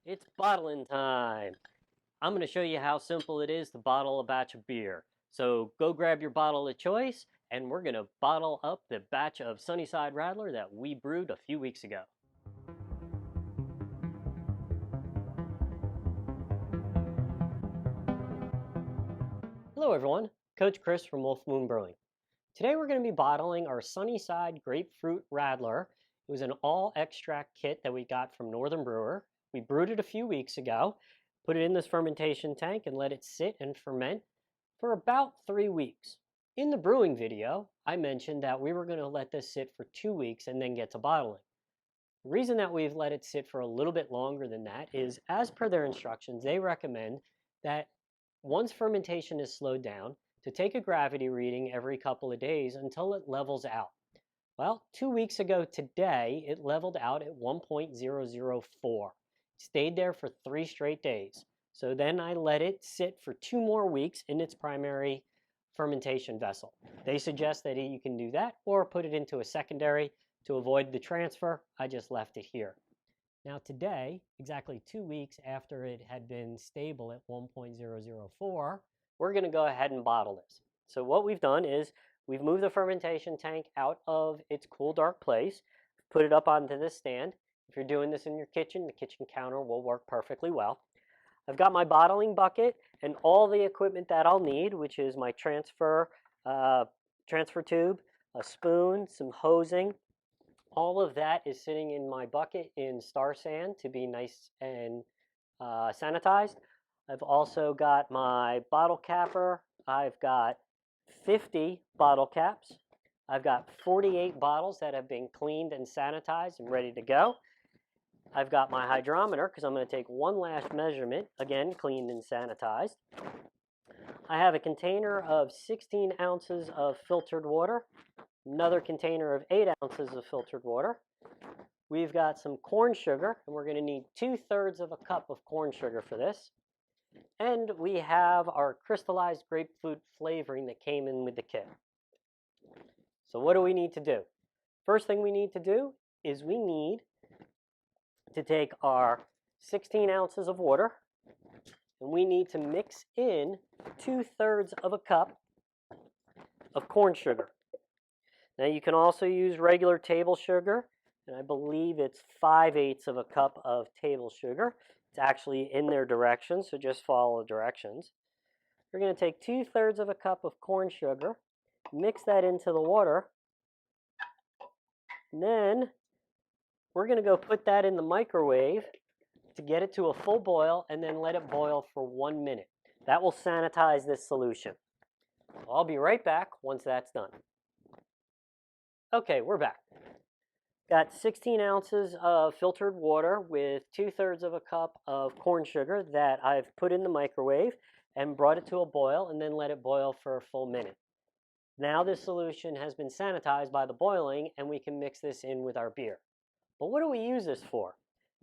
It's bottling time. I'm going to show you how simple it is to bottle a batch of beer. So go grab your bottle of choice, and we're going to bottle up the batch of Sunnyside Radler that we brewed a few weeks ago. Hello everyone, Coach Chris from Wolf Moon Brewing. Today we're going to be bottling our Sunnyside Grapefruit Radler. It was an all extract kit that we got from Northern Brewer. We brewed it a few weeks ago, put it in this fermentation tank and let it sit and ferment for about 3 weeks. In the brewing video, I mentioned that we were going to let this sit for 2 weeks and then get to bottling. The reason that we've let it sit for a little bit longer than that is, as per their instructions, they recommend that once fermentation is slowed down, to take a gravity reading every couple of days until it levels out. Well, 2 weeks ago today, it leveled out at 1.004. It stayed there for 3 straight days. So then I let it sit for 2 more weeks in its primary fermentation vessel. They suggest that you can do that or put it into a secondary to avoid the transfer. I just left it here. Now today, exactly 2 weeks after it had been stable at 1.004, we're going to go ahead and bottle this. So what we've done is we've moved the fermentation tank out of its cool, dark place, put it up onto this stand. If you're doing this in your kitchen, the kitchen counter will work perfectly well. I've got my bottling bucket and all the equipment that I'll need, which is my transfer tube, a spoon, some hosing. All of that is sitting in my bucket in Star San to be nice and sanitized. I've also got my bottle capper. I've got 50 bottle caps. I've got 48 bottles that have been cleaned and sanitized and ready to go. I've got my hydrometer because I'm going to take one last measurement, again, cleaned and sanitized. I have a container of 16 ounces of filtered water, another container of 8 ounces of filtered water. We've got some corn sugar, and we're going to need 2/3 of a cup of corn sugar for this. And we have our crystallized grapefruit flavoring that came in with the kit. So what do we need to do? First thing we need to do is we need to take our 16 ounces of water, and we need to mix in 2/3 of a cup of corn sugar. Now you can also use regular table sugar, and I believe it's 5/8 of a cup of table sugar. It's actually in their directions, so just follow the directions. We're going to take 2/3 of a cup of corn sugar, mix that into the water, and then we're going to go put that in the microwave to get it to a full boil and then let it boil for 1 minute. That will sanitize this solution. I'll be right back once that's done. Okay, we're back. Got 16 ounces of filtered water with 2/3 of a cup of corn sugar that I've put in the microwave and brought it to a boil and then let it boil for a full minute. Now this solution has been sanitized by the boiling and we can mix this in with our beer. But what do we use this for?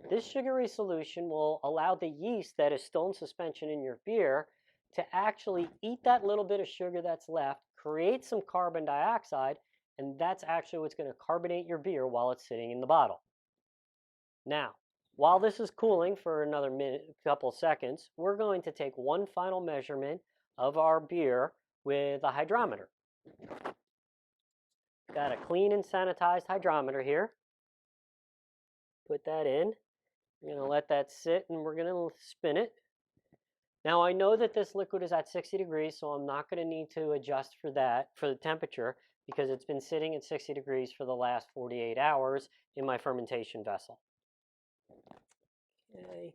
This sugary solution will allow the yeast that is still in suspension in your beer to actually eat that little bit of sugar that's left, create some carbon dioxide, and that's actually what's going to carbonate your beer while it's sitting in the bottle. Now, while this is cooling for another couple seconds, we're going to take one final measurement of our beer with a hydrometer. Got a clean and sanitized hydrometer here. Put that in. We're going to let that sit and we're going to spin it. Now I know that this liquid is at 60 degrees, so I'm not going to need to adjust for that, for the temperature, because it's been sitting at 60 degrees for the last 48 hours in my fermentation vessel. Okay,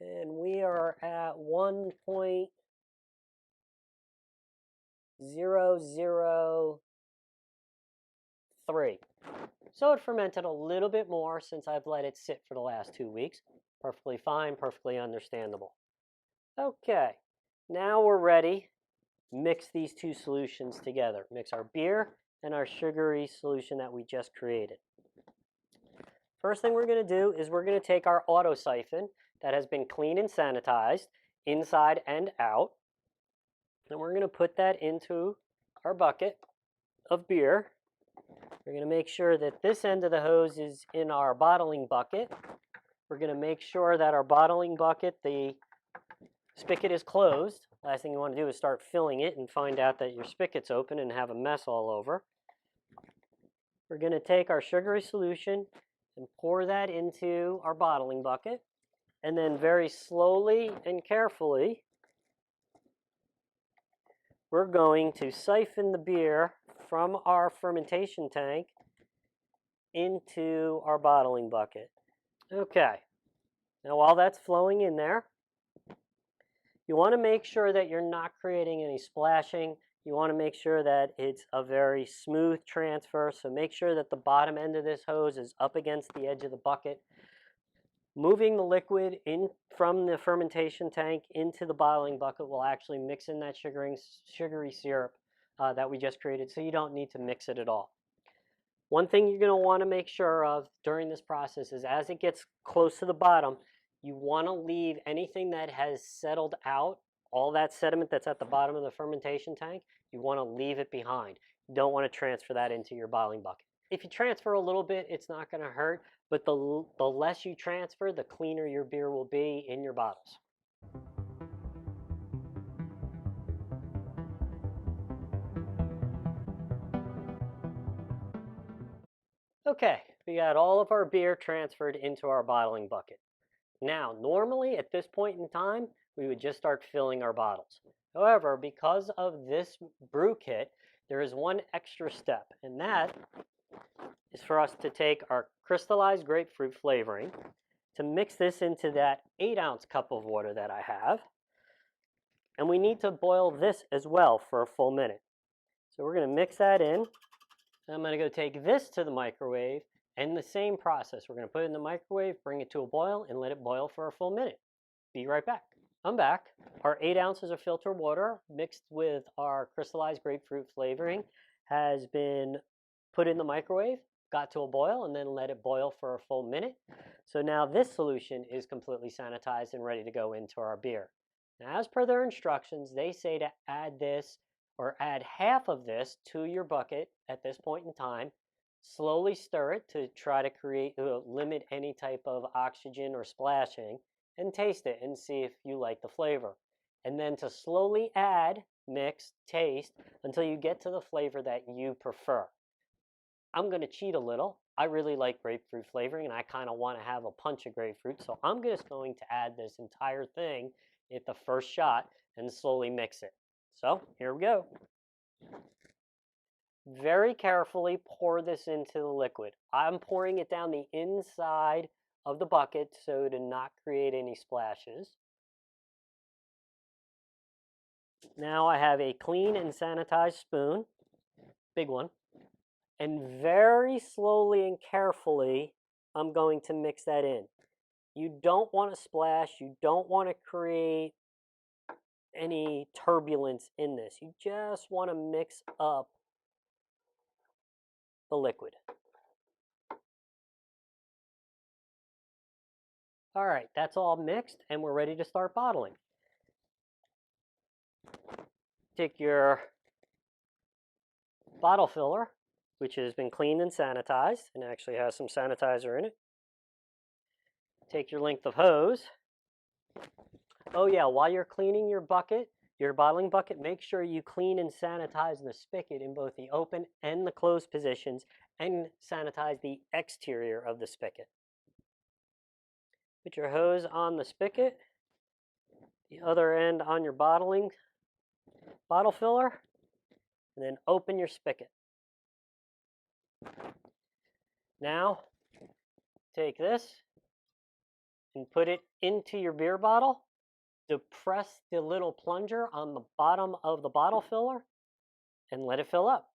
and we are at 1.003. So it fermented a little bit more since I've let it sit for the last 2 weeks. Perfectly fine, perfectly understandable. Okay, now we're ready. Mix these two solutions together. Mix our beer and our sugary solution that we just created. First thing we're going to do is we're going to take our auto siphon that has been cleaned and sanitized inside and out. And we're going to put that into our bucket of beer. We're going to make sure that this end of the hose is in our bottling bucket. we're going to make sure that our bottling bucket, the spigot is closed. Last thing you want to do is start filling it and find out that your spigot's open and have a mess all over. We're going to take our sugary solution and pour that into our bottling bucket. And then very slowly and carefully, we're going to siphon the beer from our fermentation tank into our bottling bucket. Okay, now while that's flowing in there, you want to make sure that you're not creating any splashing. You want to make sure that it's a very smooth transfer. So make sure that the bottom end of this hose is up against the edge of the bucket. Moving the liquid in from the fermentation tank into the bottling bucket will actually mix in that sugary syrup that we just created, so you don't need to mix it at all. One thing you're going to want to make sure of during this process is as it gets close to the bottom, you want to leave anything that has settled out, all that sediment that's at the bottom of the fermentation tank, you want to leave it behind. You don't want to transfer that into your bottling bucket. If you transfer a little bit, it's not going to hurt, but the less you transfer, the cleaner your beer will be in your bottles. Okay, we got all of our beer transferred into our bottling bucket. Now, normally at this point in time, we would just start filling our bottles. However, because of this brew kit, there is one extra step, and that is for us to take our crystallized grapefruit flavoring, to mix this into that 8-ounce cup of water that I have, and we need to boil this as well for a full minute. So we're going to mix that in. I'm going to go take this to the microwave, and the same process. We're going to put it in the microwave, bring it to a boil, and let it boil for a full minute. Be right back. I'm back. Our 8 ounces of filtered water mixed with our crystallized grapefruit flavoring has been put in the microwave, got to a boil, and then let it boil for a full minute. So now this solution is completely sanitized and ready to go into our beer. Now, as per their instructions, they say to add this or add half of this to your bucket at this point in time. Slowly stir it to try to limit any type of oxygen or splashing, and taste it and see if you like the flavor. And then to slowly add, mix, taste until you get to the flavor that you prefer. I'm going to cheat a little. I really like grapefruit flavoring and I kind of want to have a punch of grapefruit. So I'm just going to add this entire thing at the first shot and slowly mix it. So here we go. Very carefully pour this into the liquid. I'm pouring it down the inside of the bucket so to not create any splashes. Now I have a clean and sanitized spoon, big one, and very slowly and carefully I'm going to mix that in. You don't want to splash, you don't want to create any turbulence in this. You just want to mix up the liquid. All right, that's all mixed and we're ready to start bottling. Take your bottle filler, which has been cleaned and sanitized and actually has some sanitizer in it. Take your length of hose. Oh yeah, while you're cleaning your bucket, your bottling bucket, make sure you clean and sanitize the spigot in both the open and the closed positions and sanitize the exterior of the spigot. Put your hose on the spigot, the other end on your bottle filler, and then open your spigot. Now, take this and put it into your beer bottle. Depress the little plunger on the bottom of the bottle filler and let it fill up.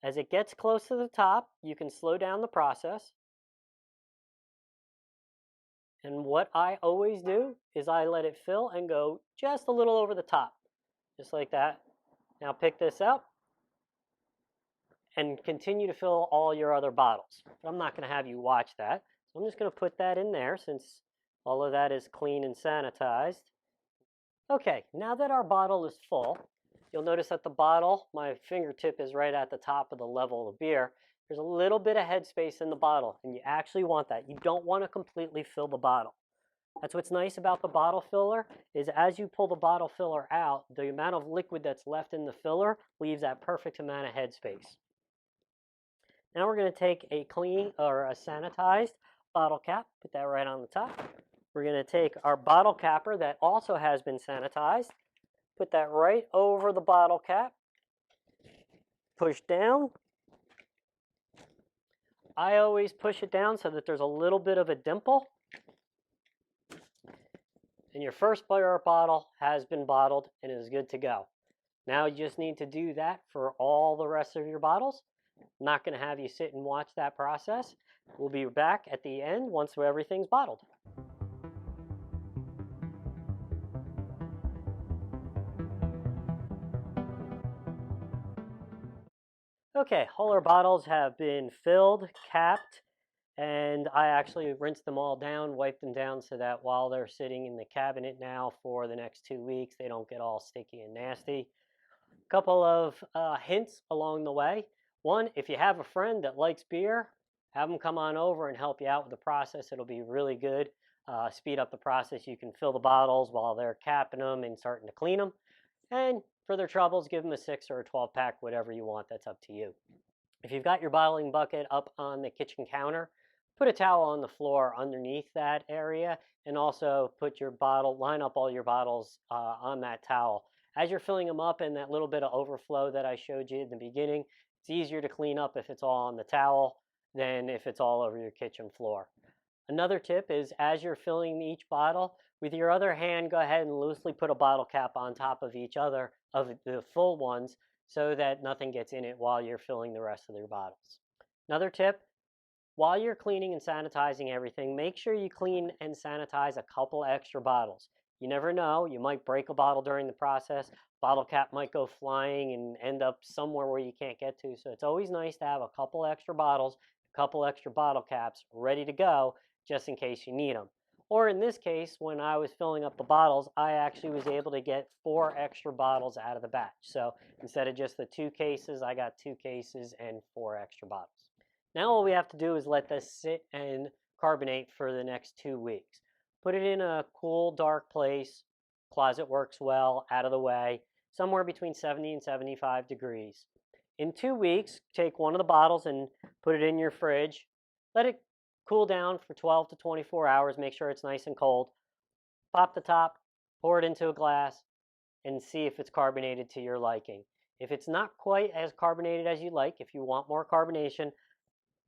As it gets close to the top, you can slow down the process. And what I always do is I let it fill and go just a little over the top, just like that. Now pick this up and continue to fill all your other bottles. But I'm not going to have you watch that. So I'm just going to put that in there since all of that is clean and sanitized. Okay, now that our bottle is full, you'll notice that the bottle, my fingertip is right at the top of the level of beer. there's a little bit of headspace in the bottle, and you actually want that. You don't want to completely fill the bottle. That's what's nice about the bottle filler is as you pull the bottle filler out, the amount of liquid that's left in the filler leaves that perfect amount of headspace. Now we're going to take a clean or a sanitized bottle cap, put that right on the top. We're going to take our bottle capper that also has been sanitized, put that right over the bottle cap, push down. I always push it down so that there's a little bit of a dimple. And your first bottle has been bottled and is good to go. Now you just need to do that for all the rest of your bottles. I'm not going to have you sit and watch that process. We'll be back at the end once everything's bottled. Okay, all our bottles have been filled, capped, and I actually rinsed them all down, wiped them down so that while they're sitting in the cabinet now for the next 2 weeks, they don't get all sticky and nasty. A couple of hints along the way. One, if you have a friend that likes beer, have them come on over and help you out with the process. It'll be really good. Speed up the process. You can fill the bottles while they're capping them and starting to clean them. And for their troubles, give them a 6 or a 12 pack, whatever you want. That's up to you. If you've got your bottling bucket up on the kitchen counter, put a towel on the floor underneath that area, and also put your bottle, line up all your bottles on that towel. As you're filling them up and that little bit of overflow that I showed you in the beginning, it's easier to clean up if it's all on the towel than if it's all over your kitchen floor. Another tip is as you're filling each bottle, with your other hand, go ahead and loosely put a bottle cap on top of each other of the full ones so that nothing gets in it while you're filling the rest of your bottles. Another tip, while you're cleaning and sanitizing everything, make sure you clean and sanitize a couple extra bottles. You never know, you might break a bottle during the process, bottle cap might go flying and end up somewhere where you can't get to. So it's always nice to have a couple extra bottles, a couple extra bottle caps ready to go just in case you need them. Or in this case, when I was filling up the bottles, I actually was able to get 4 extra bottles out of the batch. So instead of just the 2 cases, I got 2 cases and 4 extra bottles. Now all we have to do is let this sit and carbonate for the next 2 weeks. Put it in a cool, dark place. Closet works well, out of the way, somewhere between 70 and 75 degrees. In 2 weeks, take one of the bottles and put it in your fridge. Let it cool down for 12 to 24 hours. Make sure it's nice and cold. Pop the top, pour it into a glass, and see if it's carbonated to your liking. If it's not quite as carbonated as you like, if you want more carbonation,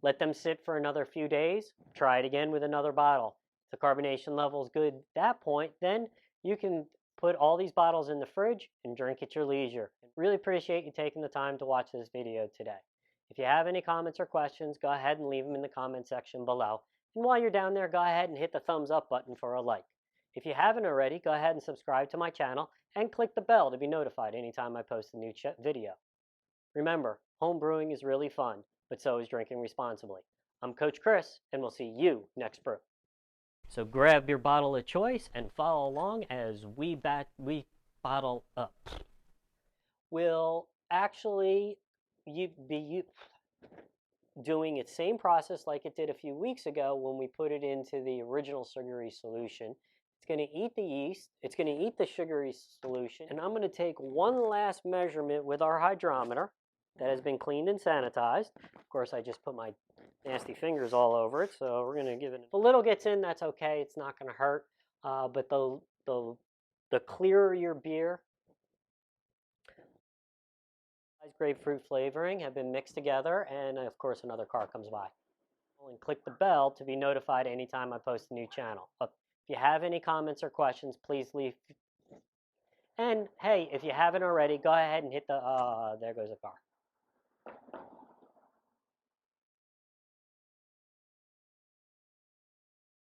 let them sit for another few days. Try it again with another bottle. If the carbonation level is good at that point, then you can put all these bottles in the fridge and drink at your leisure. Really appreciate you taking the time to watch this video today. If you have any comments or questions, go ahead and leave them in the comment section below. And while you're down there, go ahead and hit the thumbs up button for a like. If you haven't already, go ahead and subscribe to my channel and click the bell to be notified anytime I post a new video. Remember, home brewing is really fun, but so is drinking responsibly. I'm Coach Chris, and we'll see you next brew. So grab your bottle of choice and follow along as we bottle up. We'll actually be doing its same process like it did a few weeks ago when we put it into the original sugary solution. It's going to eat the yeast, it's going to eat the sugary solution, and I'm going to take one last measurement with our hydrometer that has been cleaned and sanitized. Of course, I just put my nasty fingers all over it, so we're going to give it. If a little gets in, that's okay. It's not going to hurt. But the clearer your beer, grapefruit flavoring have been mixed together, and of course, another car comes by. And click the bell to be notified anytime I post a new channel. If you have any comments or questions, please leave. And hey, if you haven't already, go ahead and hit the. There goes the car.